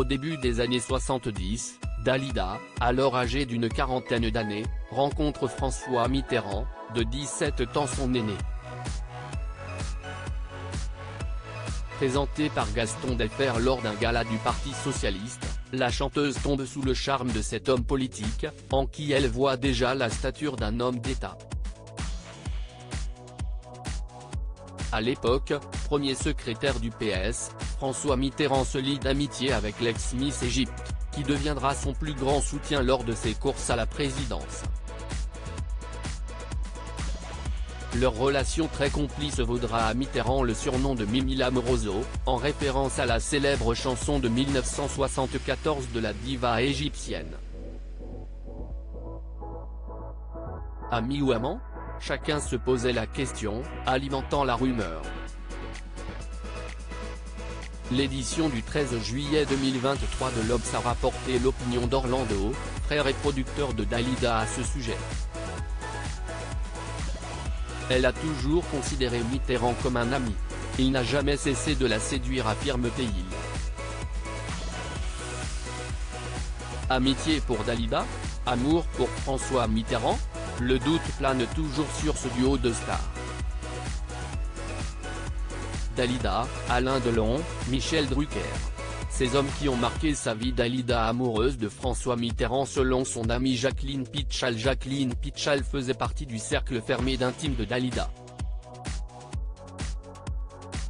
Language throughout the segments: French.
Au début des années 70, Dalida, alors âgée d'une quarantaine d'années, rencontre François Mitterrand, de 17 ans son aîné. Présentée par Gaston Defferre lors d'un gala du Parti socialiste, la chanteuse tombe sous le charme de cet homme politique, en qui elle voit déjà la stature d'un homme d'État. À l'époque, premier secrétaire du PS, François Mitterrand se lie d'amitié avec l'ex-Miss Égypte, qui deviendra son plus grand soutien lors de ses courses à la présidence. Leur relation très complice vaudra à Mitterrand le surnom de Mimi l'Amoroso, en référence à la célèbre chanson de 1974 de la diva égyptienne. Ami ou amant ? Chacun se posait la question, alimentant la rumeur. L'édition du 13 juillet 2023 de l'Obs a rapporté l'opinion d'Orlando, frère et producteur de Dalida à ce sujet. Elle a toujours considéré Mitterrand comme un ami. Il n'a jamais cessé de la séduire, affirme-t-il. Amitié pour Dalida ? Amour pour François Mitterrand ? Le doute plane toujours sur ce duo de stars. Dalida, Alain Delon, Michel Drucker. Ces hommes qui ont marqué sa vie. Dalida, amoureuse de François Mitterrand selon son amie Jacqueline Pitchal. Jacqueline Pitchal faisait partie du cercle fermé d'intime de Dalida.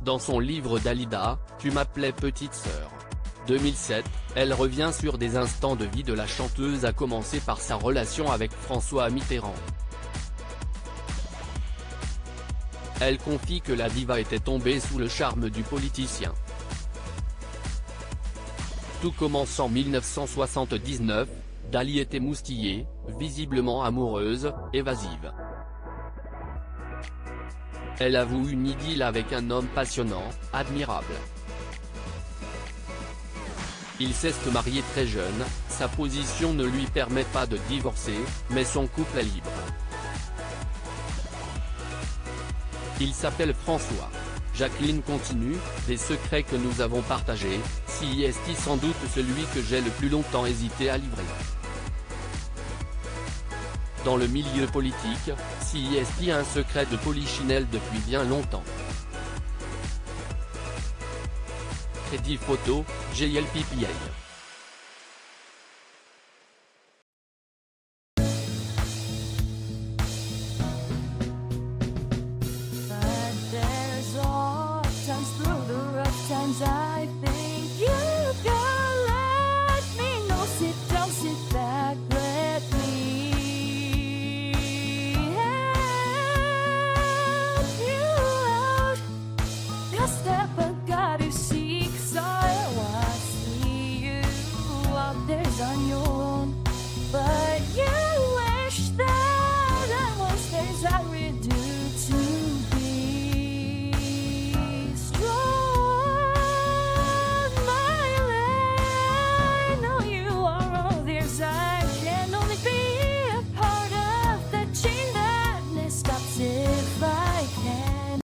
Dans son livre Dalida, Tu m'appelais petite sœur. 2007, elle revient sur des instants de vie de la chanteuse, à commencer par sa relation avec François Mitterrand. Elle confie que la diva était tombée sous le charme du politicien. Tout commence en 1979, Dali était moustillée, visiblement amoureuse, évasive. Elle avoue une idylle avec un homme passionnant, admirable. Il s'est marié très jeune, sa position ne lui permet pas de divorcer, mais son couple est libre. Il s'appelle François. Jacqueline continue, des secrets que nous avons partagés, si est sans doute celui que j'ai le plus longtemps hésité à livrer. Dans le milieu politique, si est un secret de polichinelle depuis bien longtemps. Crédit photo, JLPPA.